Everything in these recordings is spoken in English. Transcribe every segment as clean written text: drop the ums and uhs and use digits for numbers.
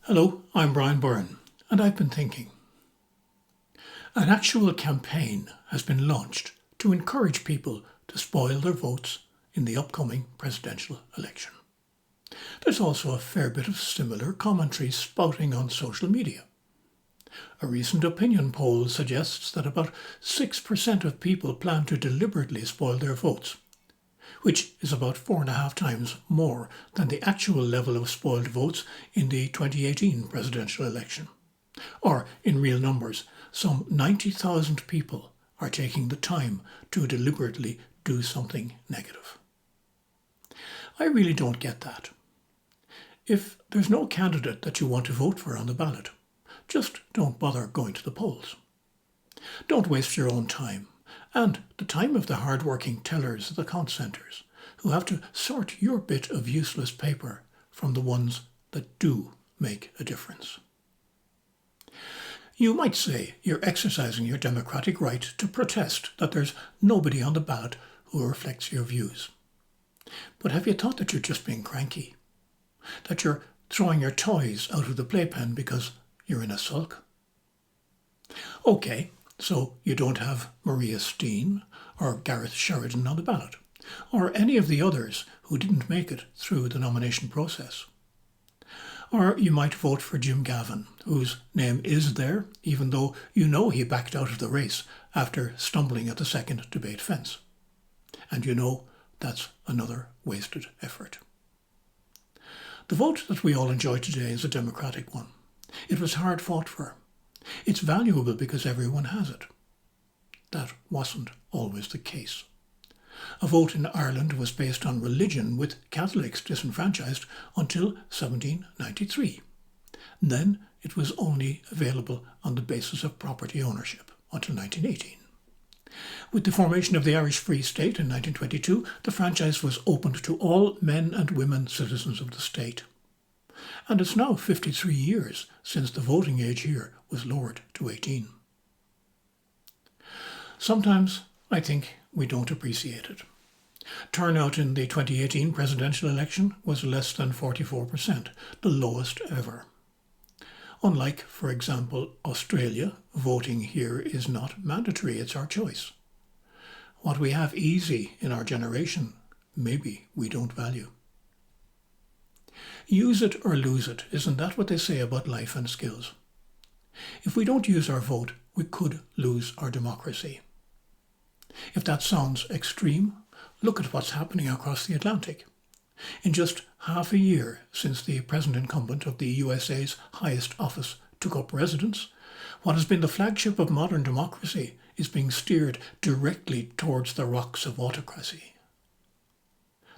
Hello, I'm Byrne, and I've been thinking. An actual campaign has been launched to encourage people to spoil their votes in the upcoming presidential election. There's also a fair bit of similar commentary spouting on social media. A recent opinion poll suggests that about 6% of people plan to deliberately spoil their votes, which is about 4.5 times more than the actual level of spoiled votes in the 2018 presidential election. Or, in real numbers, some 90,000 people are taking the time to deliberately do something negative. I really don't get that. If there's no candidate that you want to vote for on the ballot, just don't bother going to the polls. Don't waste your own time and the time of the hard-working tellers at the count centres who have to sort your bit of useless paper from the ones that do make a difference. You might say you're exercising your democratic right to protest that there's nobody on the ballot who reflects your views. But have you thought that you're just being cranky? That you're throwing your toys out of the playpen because you're in a sulk? Okay, so you don't have Maria Steen or Gareth Sheridan on the ballot, or any of the others who didn't make it through the nomination process. Or you might vote for Jim Gavin, whose name is there, even though you know he backed out of the race after stumbling at the second debate fence. And you know that's another wasted effort. The vote that we all enjoy today is a democratic one. It was hard fought for. It's valuable because everyone has it. That wasn't always the case. A vote in Ireland was based on religion, with Catholics disenfranchised until 1793. Then it was only available on the basis of property ownership until 1918. With the formation of the Irish Free State in 1922, the franchise was opened to all men and women citizens of the state. And it's now 53 years since the voting age here was lowered to 18. Sometimes I think we don't appreciate it. Turnout in the 2018 presidential election was less than 44%, the lowest ever. Unlike, for example, Australia, voting here is not mandatory, it's our choice. What we have easy in our generation, maybe we don't value. Use it or lose it, isn't that what they say about life and skills? If we don't use our vote, we could lose our democracy. If that sounds extreme, look at what's happening across the Atlantic. In just half a year since the present incumbent of the USA's highest office took up residence, what has been the flagship of modern democracy is being steered directly towards the rocks of autocracy.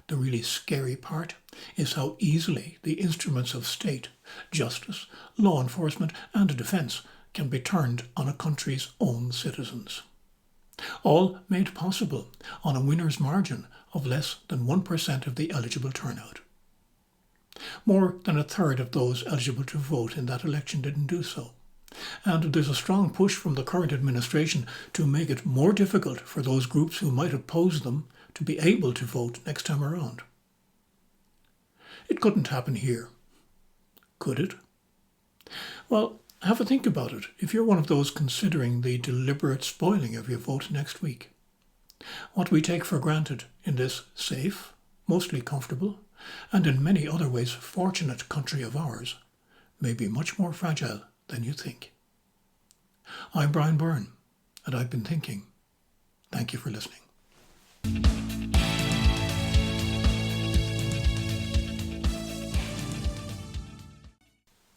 The really scary part is how easily the instruments of state, justice, law enforcement and defence can be turned on a country's own citizens. All made possible on a winner's margin of less than 1% of the eligible turnout. More than a third of those eligible to vote in that election didn't do so. And there's a strong push from the current administration to make it more difficult for those groups who might oppose them to be able to vote next time around. It couldn't happen here. Could it? Well, have a think about it if you're one of those considering the deliberate spoiling of your vote next week. What we take for granted in this safe, mostly comfortable, and in many other ways fortunate country of ours may be much more fragile than you think. I'm Byrne, and I've been thinking. Thank you for listening.